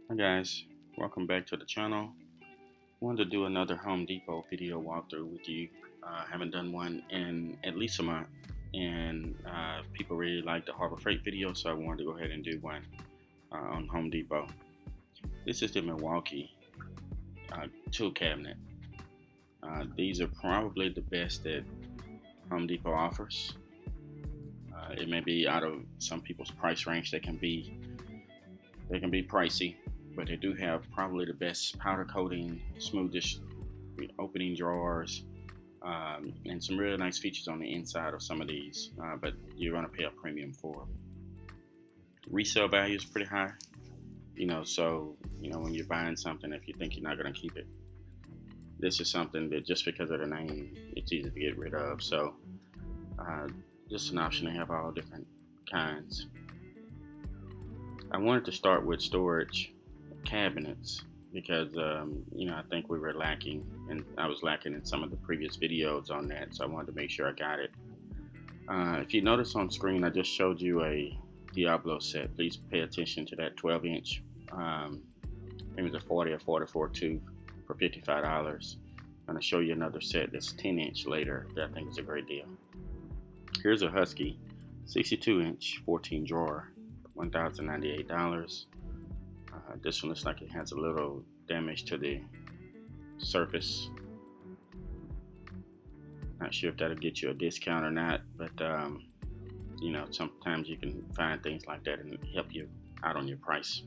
Hi guys, welcome back to the channel. Wanted to do another Home Depot video walkthrough with you. Haven't done one in at least a month, and people really like the Harbor Freight video, so I wanted to go ahead and do one on Home Depot. This is the Milwaukee tool cabinet. These are probably the best that Home Depot offers. It may be out of some people's price range. They can be pricey, but they do have probably the best powder coating, smoothest opening drawers, and some really nice features on the inside of some of these. But you're going to pay a premium for them. Resale value is pretty high, so when you're buying something, if you think you're not going to keep it, this is something that just because of the name, it's easy to get rid of. So just an option to have all different kinds. I wanted to start with storage cabinets because I think we were lacking, and I was lacking in some of the previous videos on that, so I wanted to make sure I got it. If you notice on screen, I just showed you a Diablo set. Please pay attention to that 12-inch. It was a 40 or 44 tooth for $55. I'm going to show you another set that's 10-inch later that I think is a great deal. Here's a Husky 62-inch 14 drawer, $1,098. This one looks like it has a little damage to the surface. Not sure if that'll get you a discount or not, but sometimes you can find things like that and help you out on your price.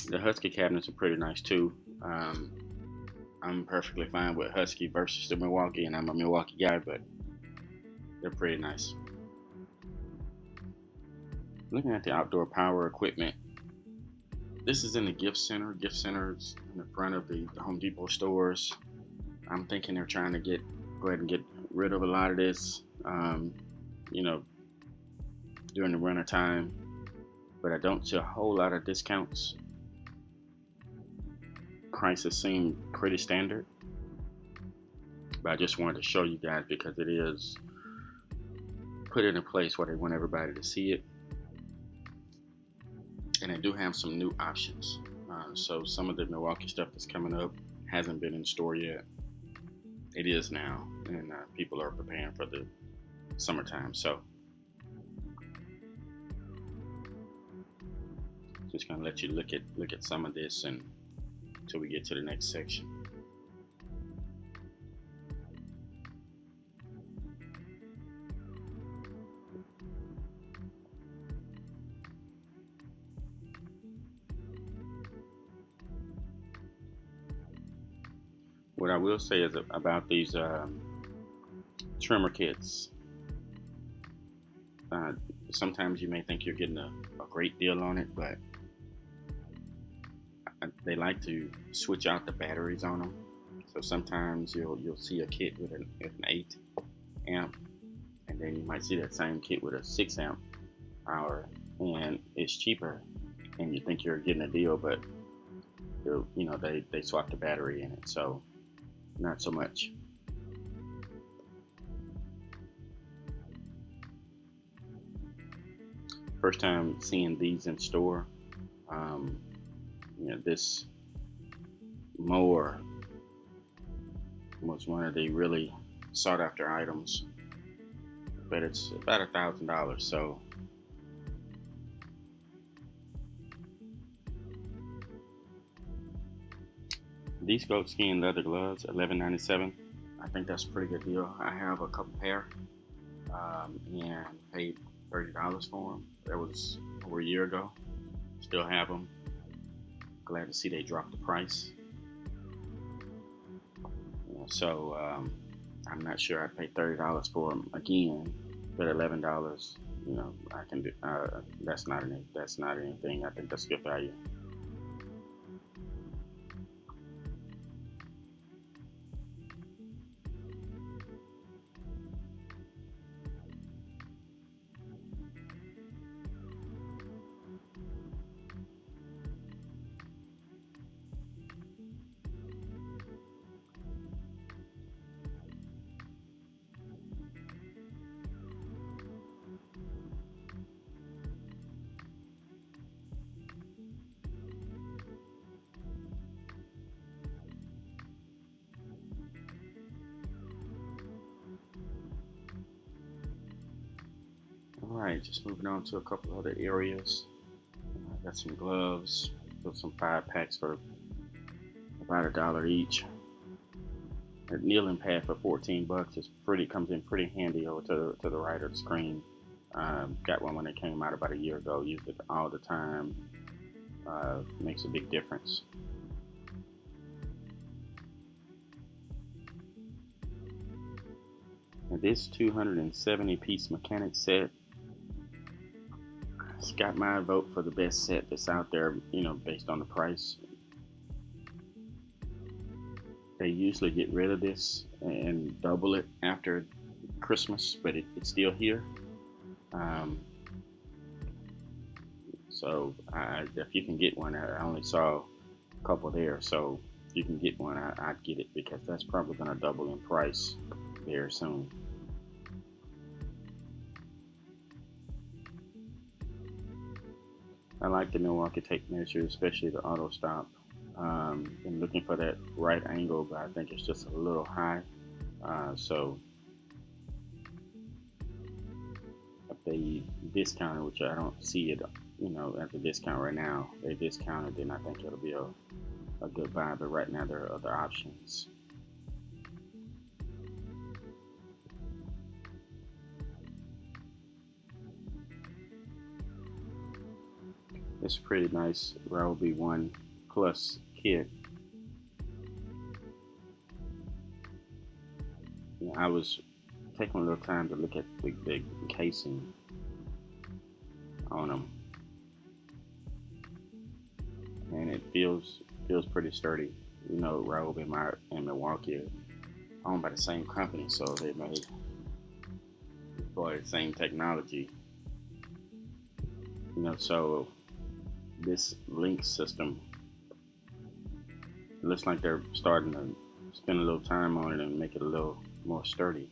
The Husky cabinets are pretty nice too. I'm perfectly fine with Husky versus the Milwaukee, and I'm a Milwaukee guy, but they're pretty nice. Looking at the outdoor power equipment, this is in the gift center. Gift centers in the front of the Home Depot stores. I'm thinking they're trying to go ahead and get rid of a lot of this, during the winter time. But I don't see a whole lot of discounts. Prices seem pretty standard. But I just wanted to show you guys because it is put in a place where they want everybody to see it. And they do have some new options. So some of the Milwaukee stuff that's coming up hasn't been in store yet. It is now, and people are preparing for the summertime. So just gonna let you look at some of this and until we get to the next section. What I will say is about these trimmer kits. Sometimes you may think you're getting a great deal on it, but they like to switch out the batteries on them. So sometimes you'll see a kit with an 8 amp, and then you might see that same kit with a 6 amp hour, and it's cheaper, and you think you're getting a deal, but they swap the battery in it, so not so much. First time seeing these in store. This mower was one of the really sought after items, but it's about $1,000. So these goatskin leather gloves, $11.97. I think that's a pretty good deal. I have a couple pair, and paid $30 for them. That was over a year ago. Still have them. Glad to see they dropped the price. So I'm not sure I'd pay $30 for them again, but $11, I can do. That's not anything. I think that's good value. Alright, just moving on to a couple other areas. I got some gloves, got some 5 packs for about $1 each. A kneeling pad for 14 bucks is pretty, comes in pretty handy over to the right of the screen. Got one when it came out about a year ago. Use it all the time. Makes a big difference. Now this 270 piece mechanic set, it's got my vote for the best set that's out there, based on the price. They usually get rid of this and double it after Christmas, but it's still here. Um, so if you can get one, I only saw a couple there. So if you can get one, I'd get it because that's probably going to double in price very soon. I like the Milwaukee tape measure, especially the auto stop. Been looking for that right angle, but I think it's just a little high. So if they discounted, which I don't see it, at the discount right now, they discounted, then I think it'll be a good buy. But right now there are other options. It's pretty nice Ryobi 1 Plus kit. I was taking a little time to look at the casing on them, and it feels pretty sturdy. Ryobi and Milwaukee are owned by the same company, so they made for the same technology. So this link system, it looks like they're starting to spend a little time on it and make it a little more sturdy.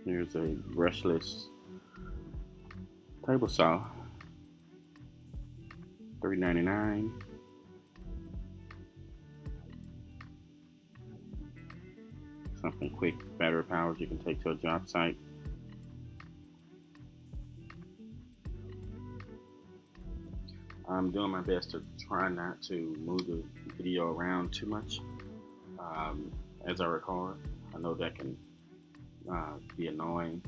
Here's a brushless table saw, $3.99. Something quick, battery powered, you can take to a job site. I'm doing my best to try not to move the video around too much as I record. I know that can be annoying,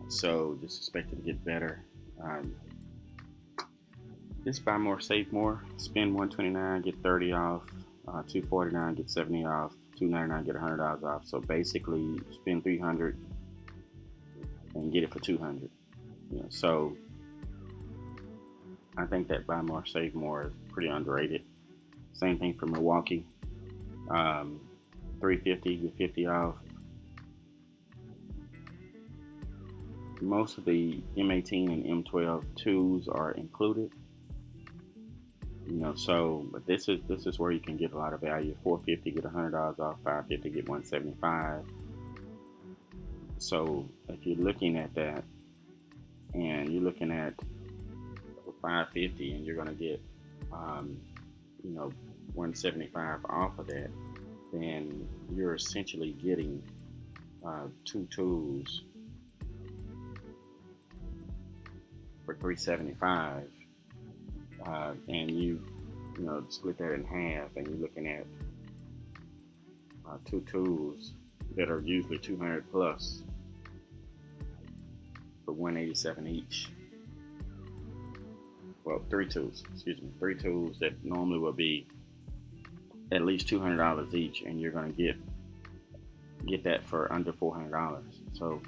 so just expect it to get better. Just buy more, save more. Spend $129, get 30 off. $249, get 70 off. $299, get $100 off. So basically, spend $300 and get it for $200. So I think that buy more, save more is pretty underrated. Same thing for Milwaukee. $350, get 50 off. Most of the M18 and M12 tools are included. But this is where you can get a lot of value. $450, get $100 off. $550, get $175. So if you're looking at that, and you're looking at $550, and you're going to get $175 off of that, then you're essentially getting 2 tools for $375. And you split that in half, and you're looking at 2 tools that are usually 200 plus for $187 each. Well, 3 tools, excuse me, 3 tools that normally will be at least $200 each, and you're going to get that for under $400. So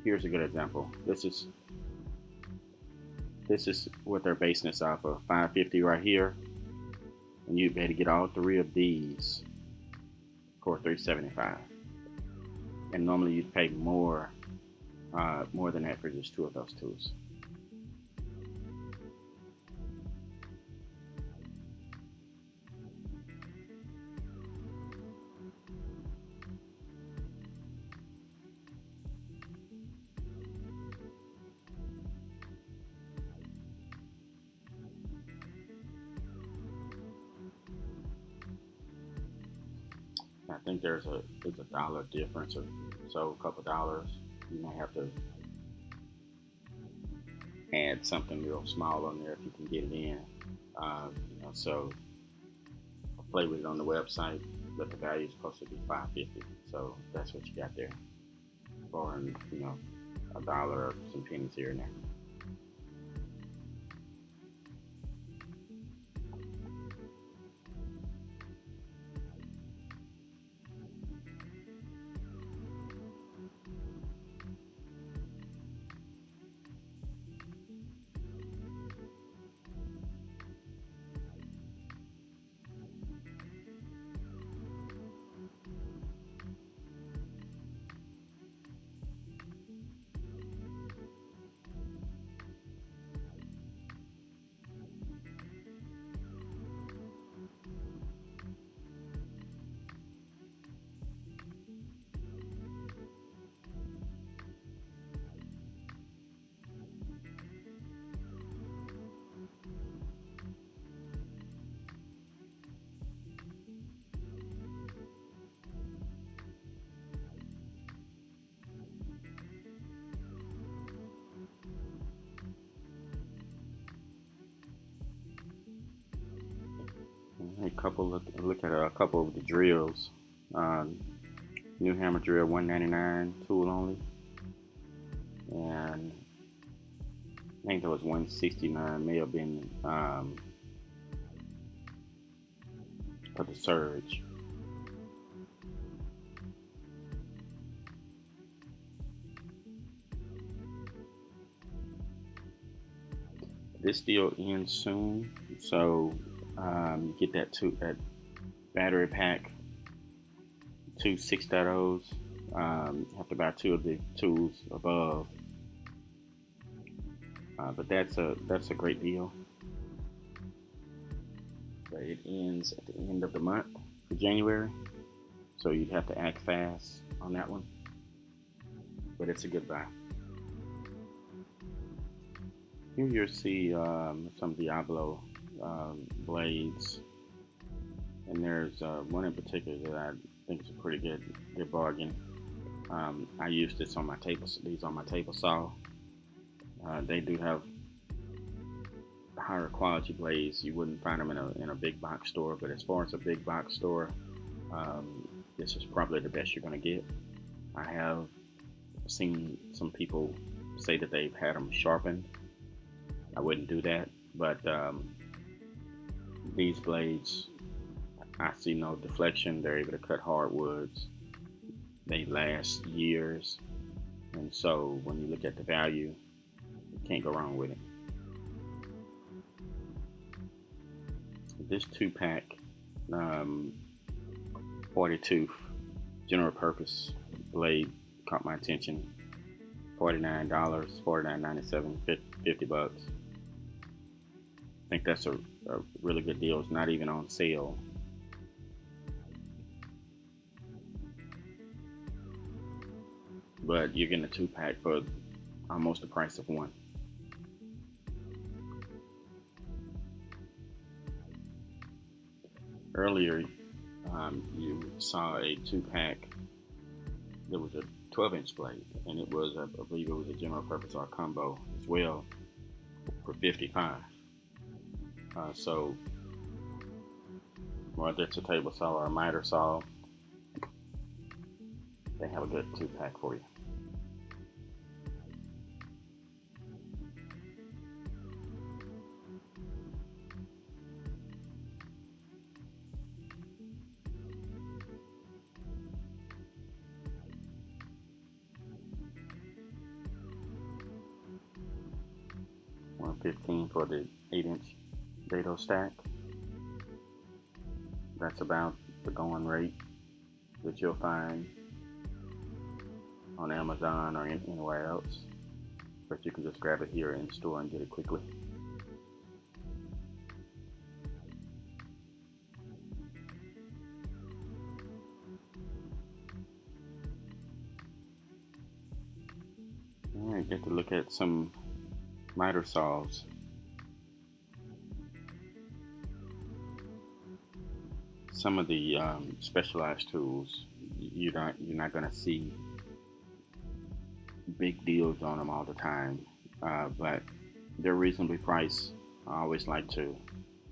here's a good example. This is what they're basing this off of. $550 right here, and you better get all 3 of these for $375. And normally you'd pay more than that for just 2 of those tools. think there's a dollar difference or so, a couple dollars. You might have to add something real small on there if you can get it in. So I'll play with it on the website, but the value is supposed to be 550. So that's what you got there, for a dollar or some pennies here and there. Look at a couple of the drills. Um, New hammer drill, 199, tool only, and I think that was 169. May have been for the surge. This deal ends soon, so you get that battery pack, two 6.0s. Have to buy two of the tools above, but that's a great deal. But it ends at the end of the month for January, so you'd have to act fast on that one. But it's a good buy. Here you'll see some Diablo blades, and there's one in particular that I think is a pretty good bargain. I used these on my table saw. They do have higher quality blades. You wouldn't find them in a big box store, but as far as a big box store, this is probably the best you're going to get. I have seen some people say that they've had them sharpened. I wouldn't do that, but these blades, I see no deflection. They're able to cut hardwoods. They last years, and so when you look at the value, you can't go wrong with it. This 2-pack 40 tooth general purpose blade caught my attention. $49, $49.97, $50. I think that's a really good deal. It's not even on sale. But you're getting a 2-pack for almost the price of one. Earlier, you saw a 2-pack. There was a 12-inch blade, and it was, I believe it was a general purpose or a combo as well for $55. So whether it's a table saw or a miter saw, they have a good 2-pack for you. $115 for the 8-inch dado stack. That's about the going rate that you'll find on Amazon or anywhere else, but you can just grab it here in the store and get it quickly. All right, get to look at some miter saws. some of the specialized tools, you're not going to see big deals on them all the time, but they're reasonably priced. I always like to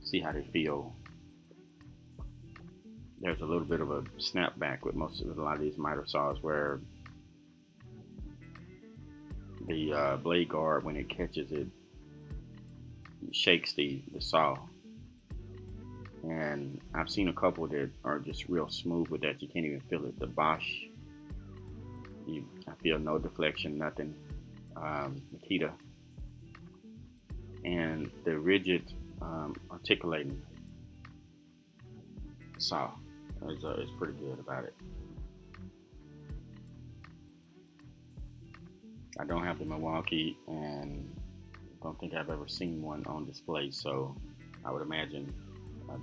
see how they feel. There's a little bit of a snapback with a lot of these miter saws where the blade guard, when it catches it, shakes the saw. And I've seen a couple that are just real smooth with that. You can't even feel it. The Bosch, I feel no deflection, nothing. Makita, and the rigid articulating saw is pretty good about it. I don't have the Milwaukee, and don't think I've ever seen one on display, so I would imagine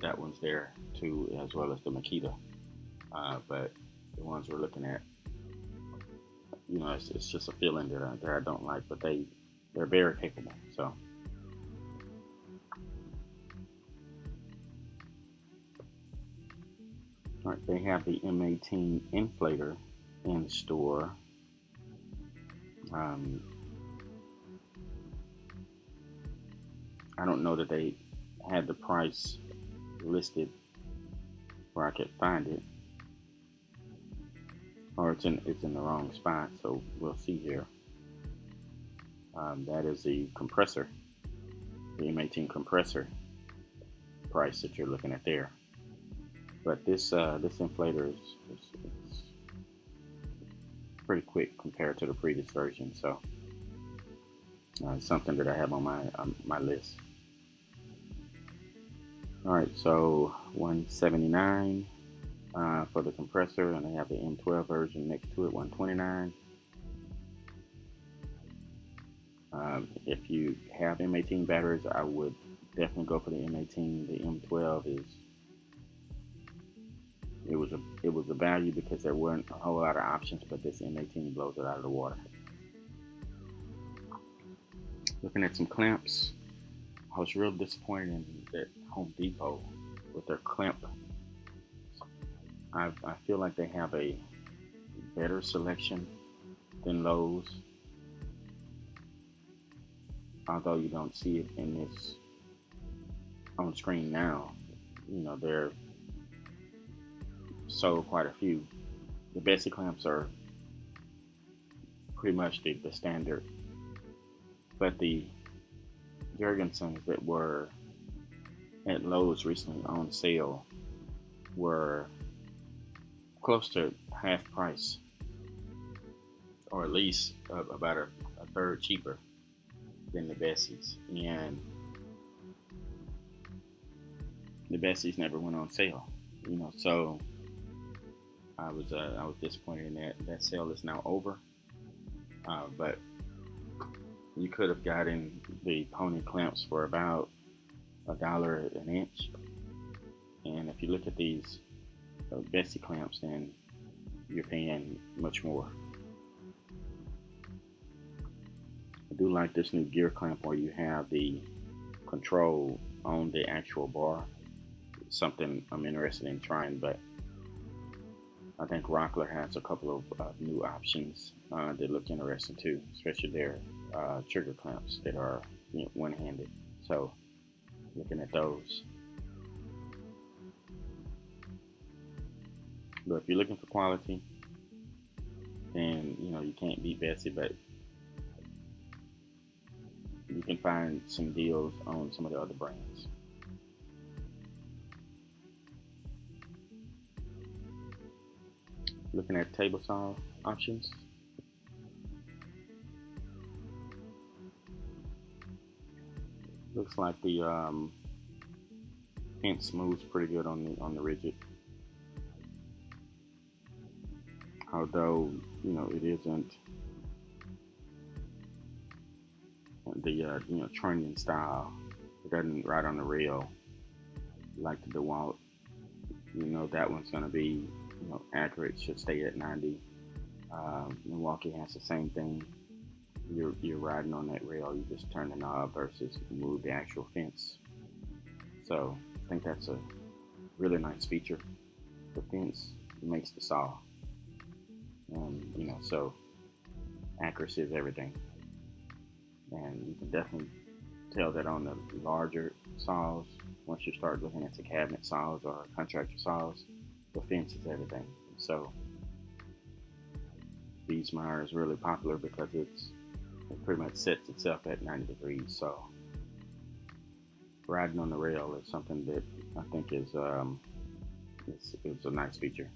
that one's there too, as well as the Makita. But the ones we're looking at, it's just a feeling that I don't like, but they're very capable. So. All right, they have the M18 inflator in store. I don't know that they had the price listed where I could find it, or it's in the wrong spot. So we'll see here. That is the compressor, the M18 compressor price that you're looking at there. But this inflator is pretty quick compared to the previous version, so it's something that I have on my list. All right, so $179 for the compressor, and I have the M12 version next to it, $129. If you have M18 batteries, I would definitely go for the M18. The M12 it was a value because there weren't a whole lot of options, but this M18 blows it out of the water. Looking at some clamps, I was real disappointed in that Home Depot with their clamp. I feel like they have a better selection than Lowe's, although you don't see it in this on screen now. They're sold quite a few. The Bessie clamps are pretty much the standard, but the Jorgensens that were at Lowe's recently on sale were close to half price, or at least about a third cheaper than the Bessies, and the Bessies never went on sale. So I was disappointed in that. That sale is now over, but you could have gotten the pony clamps for about $1 an inch, and if you look at these Bessie clamps, then you're paying much more. I do like this new gear clamp where you have the control on the actual bar. It's something I'm interested in trying, but I think Rockler has a couple of new options that look interesting too, especially their trigger clamps that are one-handed. So looking at those. But if you're looking for quality, then you can't beat Bessie, but you can find some deals on some of the other brands. Looking at table saw options. Looks like the fence moves pretty good on the rigid. Although it isn't the trending style. It doesn't ride on the rail like the DeWalt. That one's going to be accurate, should stay at 90. Milwaukee has the same thing. You're riding on that rail, you just turn the knob versus move the actual fence. So I think that's a really nice feature. The fence makes the saw, so accuracy is everything, and you can definitely tell that on the larger saws. Once you start looking at the cabinet saws or contractor saws, the fence is everything. So Beesmeyer is really popular because it pretty much sets itself at 90 degrees. So riding on the rail is something that I think is it's a nice feature.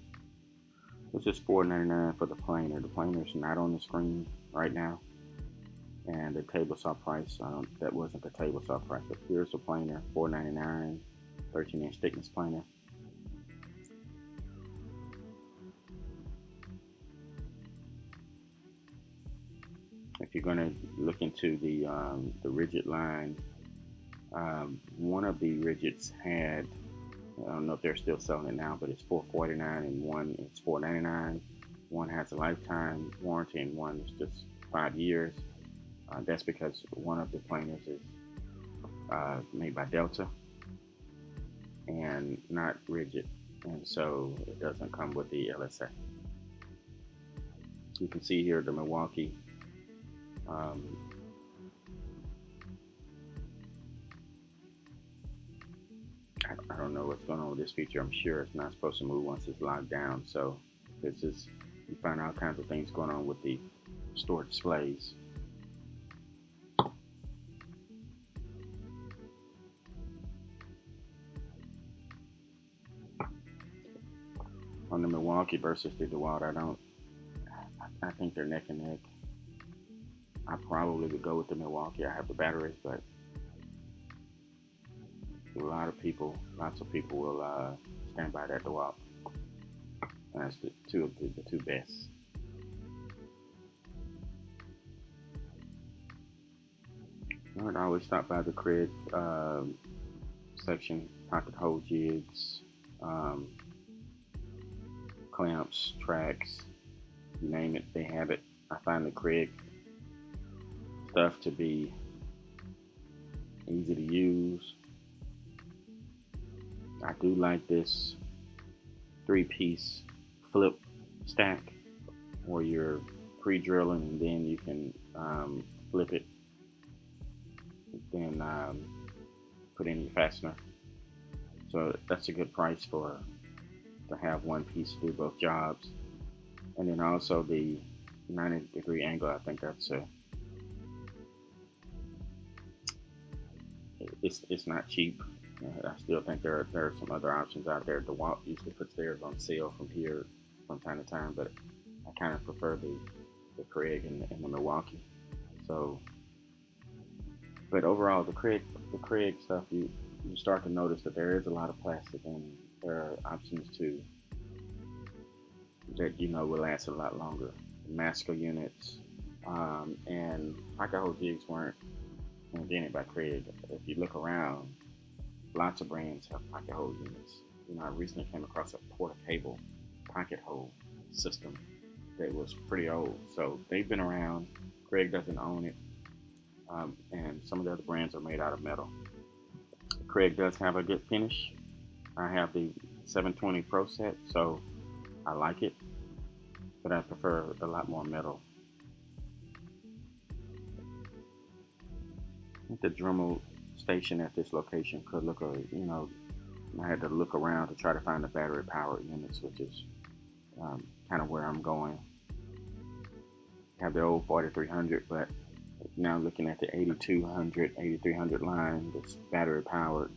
It's just $4.99 for the planer. The planer is not on the screen right now, and the table saw price, that wasn't the table saw price, but here's the planer, $4.99, 13-inch thickness planer. If you're going to look into the rigid line, one of the rigids had, I don't know if they're still selling it now, but it's $4.49 and one is $4.99. One has a lifetime warranty and one is just 5 years. That's because one of the planers is made by Delta and not rigid, and so it doesn't come with the LSA. You can see here the Milwaukee. I don't know what's going on with this feature. I'm sure it's not supposed to move once it's locked down. So it's just, you find all kinds of things going on with the store displays. On the Milwaukee versus the DeWalt, I think they're neck and neck. I probably would go with the Milwaukee. I have the batteries, but lots of people will stand by that DeWalt. That's the two best. All right, I always stop by the Craig section, pocket hole jigs, clamps, tracks, you name it, they have it. I find the Craig stuff to be easy to use. I do like this 3-piece flip stack where you're pre-drilling and then you can flip it, then put in your fastener. So that's a good price to have one piece to do both jobs. And then also the 90-degree angle, I think that's it's not cheap. I still think there are some other options out there. DeWalt usually puts theirs on sale from here from time to time, but I kind of prefer the Craig and the Milwaukee. So, but overall, the Craig stuff, you start to notice that there is a lot of plastic, and there are options too that will last a lot longer. Masco units and pocket hole jigs weren't invented by Craig. If you look around, lots of brands have pocket hole units. I recently came across a portable pocket hole system that was pretty old. So they've been around. Craig doesn't own it. And some of the other brands are made out of metal. Craig does have a good finish. I have the 720 Pro set, so I like it, but I prefer a lot more metal. The Dremel station at this location could look I had to look around to try to find the battery powered units, which is kind of where I'm going. I have the old 4300, but now looking at the 8200, 8300 line that's battery powered,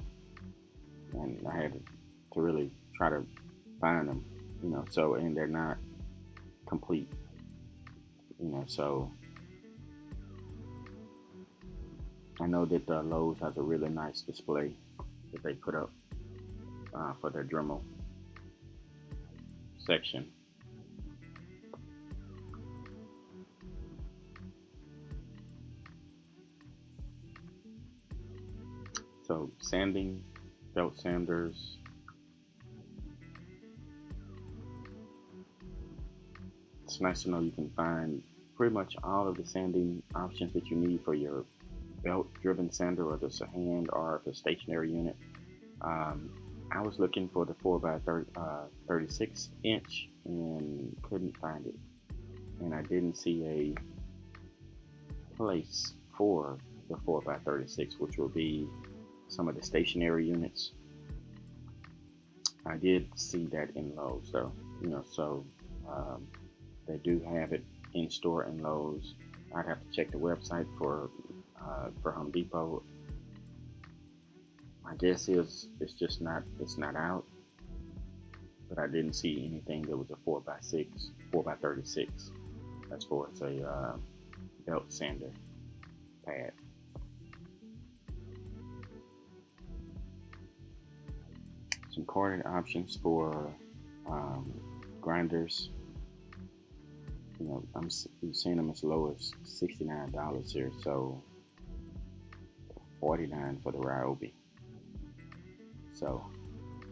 and I had to really try to find them, so, and they're not complete, so I know that Lowe's has a really nice display that they put up for their Dremel section. So sanding, belt sanders, it's nice to know you can find pretty much all of the sanding options that you need for your belt driven sander, whether it's a hand or if it's a stationary unit. I was looking for the 4 by 36 inch and couldn't find it. And I didn't see a place for the 4 by 36, which will be some of the stationary units. I did see that in Lowe's though, so um, they do have it in store in Lowe's. I'd have to check the website for Home Depot. My guess is it's not out, but I didn't see anything that was a 4 by 36 as far as a belt sander pad. Some corded options for um, grinders. I'm seeing them as low as $69 here, so $49 for the Ryobi. So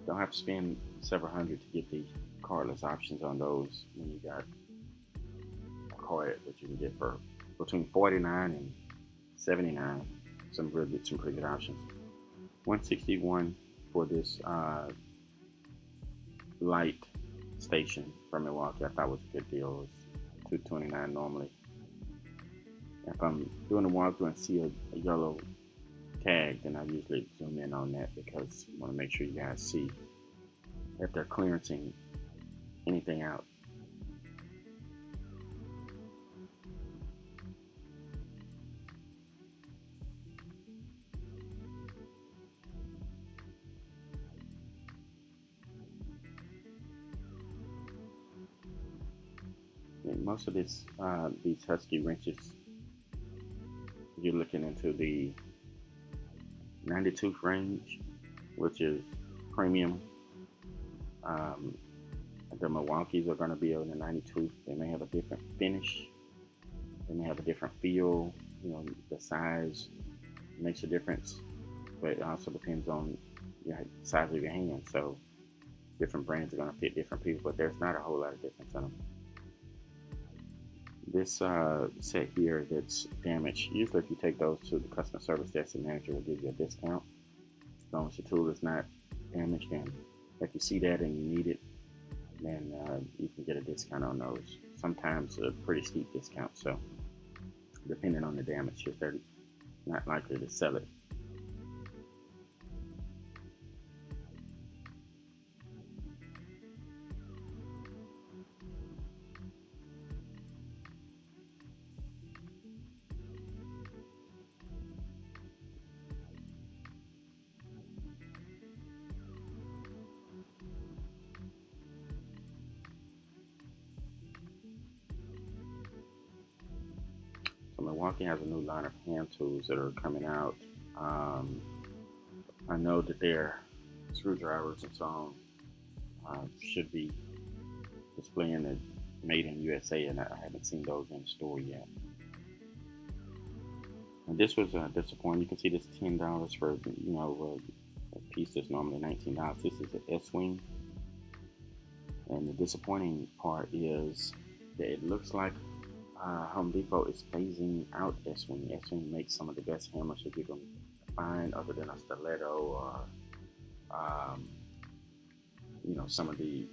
don't have to spend several hundred to get the cordless options on those when you got a cord that you can get for between $49 and $79. Some pretty good options. $161 for this light station from Milwaukee. I thought was a good deal. It was $229 normally. If I'm doing a walkthrough and see a yellow tag, then I usually zoom in on that because I want to make sure you guys see if they're clearancing anything out. And most of these Husky wrenches, you're looking into the 92 range, which is premium. The Milwaukees are going to be on the 92. They may have a different finish. They may have a different feel. The size makes a difference, but it also depends on the size of your hand. So different brands are going to fit different people, but there's not a whole lot of difference in them. This set here that's damaged, usually if you take those to the customer service desk, the manager will give you a discount. As long as your tool is not damaged, and if you see that and you need it, then you can get a discount on those. Sometimes a pretty steep discount, so depending on the damage, if they're not likely to sell it. So Milwaukee has a new line of hand tools that are coming out. I know that their screwdrivers and so on should be displaying the made in USA, and I haven't seen those in store yet. And this was disappointing. You can see this $10 for a piece that's normally $19. This is an Estwing, and the disappointing part is that it looks like Home Depot is phasing out Estwing. Estwing makes some of the best hammers that you can find, other than a stiletto or some of the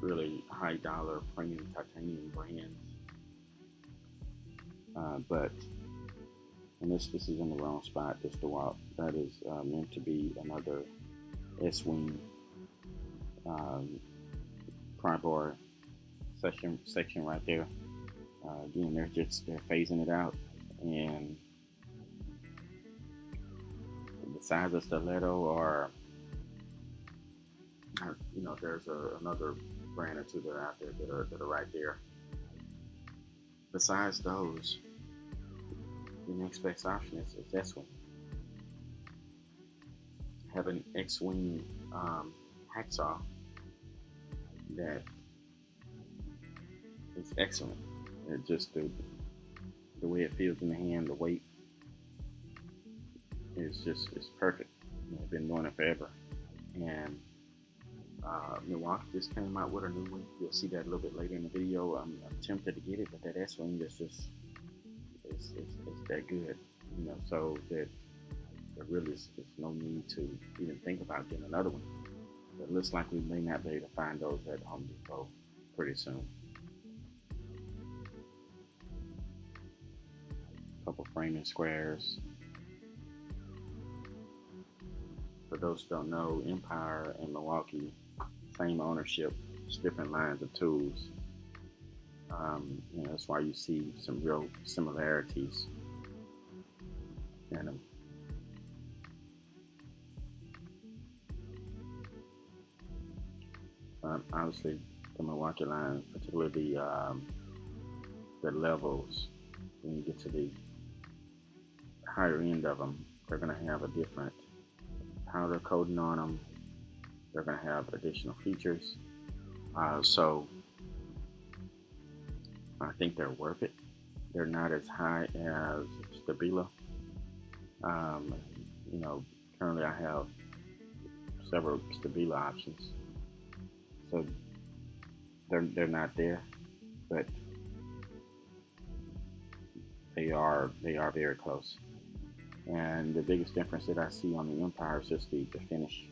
really high dollar premium titanium brands. But this is in the wrong spot. That is meant to be another Estwing pry bar section right there. Again, they're phasing it out, and the size of stiletto or there's another brand or two that are out there that are right there. Besides those, the next best option is Estwing. I have an X-Wing hacksaw that is excellent. It just the way it feels in the hand, the weight is perfect. I've been doing it forever, and Milwaukee just came out with a new one. You'll see that a little bit later in the video. I'm tempted to get it, but that Estwing is that good. So that there really is no need to even think about getting another one. It looks like we may not be able to find those at Home Depot pretty soon. A couple framing squares. For those who don't know, Empire and Milwaukee, same ownership, just different lines of tools. That's why you see some real similarities in them. Obviously, the Milwaukee line, particularly the levels, when you get to the higher end of them, they're going to have a different powder coating on them. They're going to have additional features. So I think they're worth it. They're not as high as Stabila. Um, Currently I have several Stabila options, so they're not there, but they are very close. And the biggest difference that I see on the Empire is just the finish.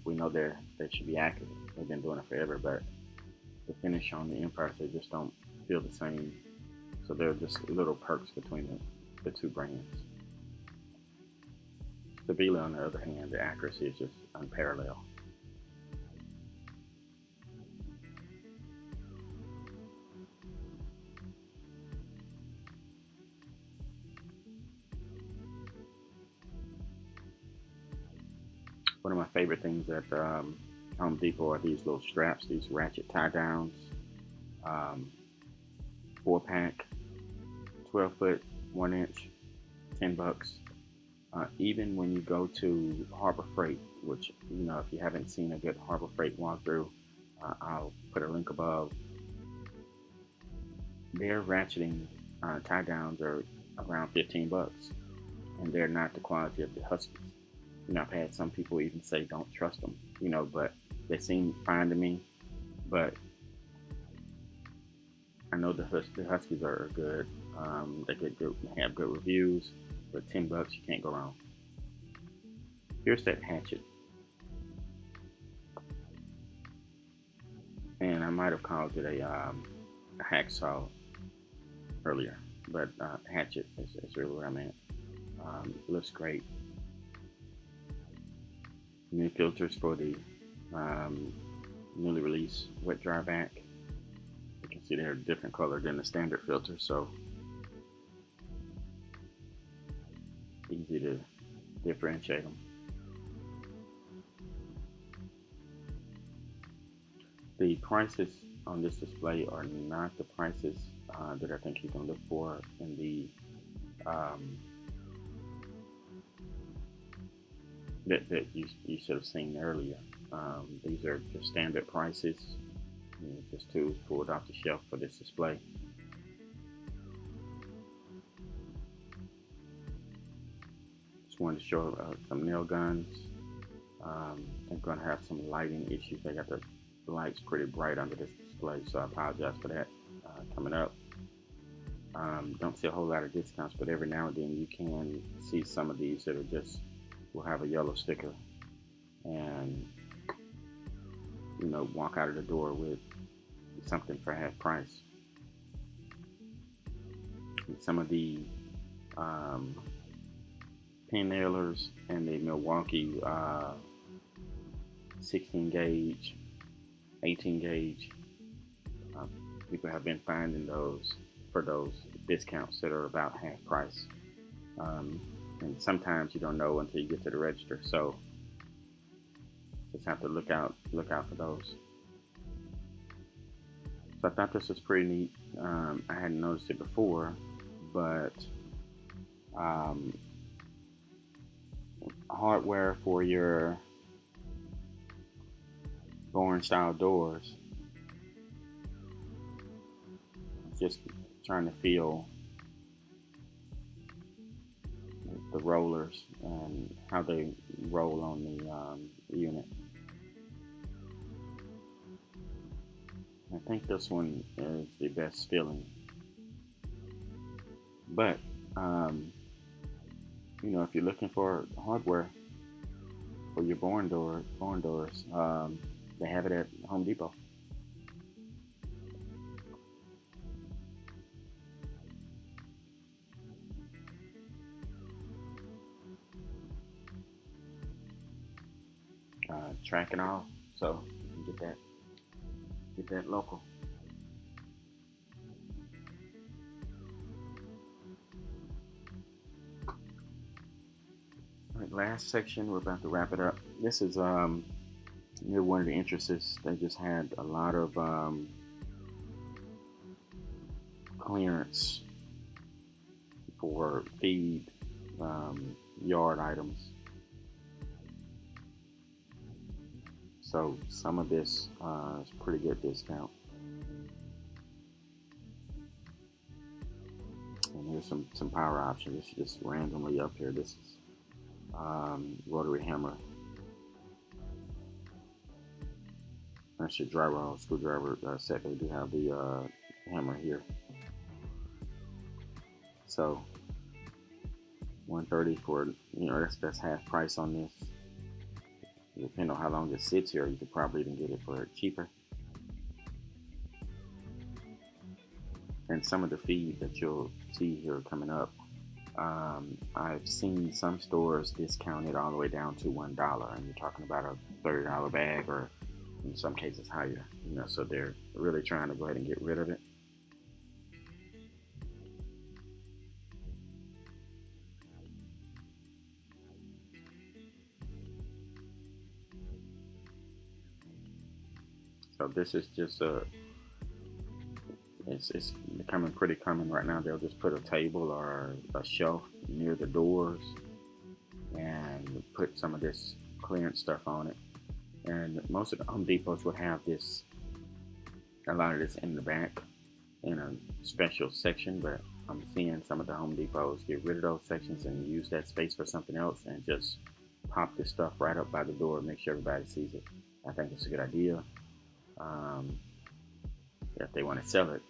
We know they should be accurate. They've been doing it forever, but the finish on the Empire, they just don't feel the same. So there are just little perks between the two brands. Stabila, on the other hand, the accuracy is just unparalleled. One of my favorite things at Home Depot are these little straps, these ratchet tie downs. Um, 4-pack, 12 foot, 1 inch, $10. Even when you go to Harbor Freight, which, if you haven't seen a good Harbor Freight walkthrough, I'll put a link above. Their ratcheting tie downs are around $15, and they're not the quality of the Huskies. I've had some people even say don't trust them, but they seem fine to me. But I know the Huskies are good. They have good reviews. For $10, you can't go wrong. Here's that hatchet, and I might have called it a hacksaw earlier, but hatchet is really where I'm at. Looks great. New filters for the newly released wet dry vac. You can see they're a different color than the standard filter, so easy to differentiate them. The prices on this display are not the prices that I think you can look for in the that you should have seen earlier. These are just standard prices, just tools pulled off the shelf for this display. Just wanted to show some nail guns. They're going to have some lighting issues. They got the lights pretty bright under this display, so I apologize for that coming up. Don't see a whole lot of discounts, but every now and then you can see some of these that are just will have a yellow sticker, and walk out of the door with something for half price. And some of the pin nailers and the Milwaukee 16 gauge, 18 gauge, people have been finding those for those discounts that are about half price. And sometimes you don't know until you get to the register, so just have to look out for those. So I thought this was pretty neat. I hadn't noticed it before, but hardware for your Bourne style doors. Just trying to feel the rollers and how they roll on the unit. I think this one is the best feeling, but if you're looking for hardware for your barn doors, they have it at Home Depot. Track and all, so you can get that local. All right, last section, we're about to wrap it up. This is near one of the entrances. They just had a lot of clearance for feed yard items. So some of this is pretty good discount. And here's some power options. This is just randomly up here. This is rotary hammer. That's your drywall screwdriver set. They do have the hammer here. So 130 for, that's half price on this. Depending on how long it sits here, you could probably even get it for cheaper. And some of the feed that you'll see here coming up, I've seen some stores discounted all the way down to $1, and you're talking about a $30 bag, or in some cases higher. So they're really trying to go ahead and get rid of it. So this is just it's becoming pretty common right now. They'll just put a table or a shelf near the doors and put some of this clearance stuff on it. And most of the Home Depots will have this, a lot of this in the back in a special section, but I'm seeing some of the Home Depots get rid of those sections and use that space for something else and just pop this stuff right up by the door and make sure everybody sees it. I think it's a good idea if they want to sell it.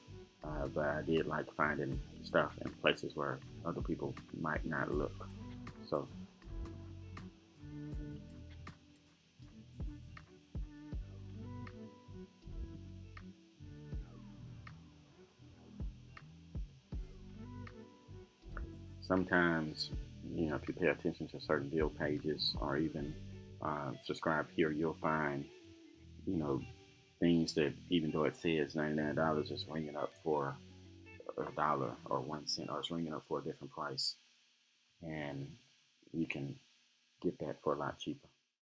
But I did like finding stuff in places where other people might not look. So sometimes, if you pay attention to certain deal pages or even subscribe here, you'll find, you know, things that even though it says $99, it's ringing up for a dollar or 1 cent, or it's ringing up for a different price, and you can get that for a lot cheaper.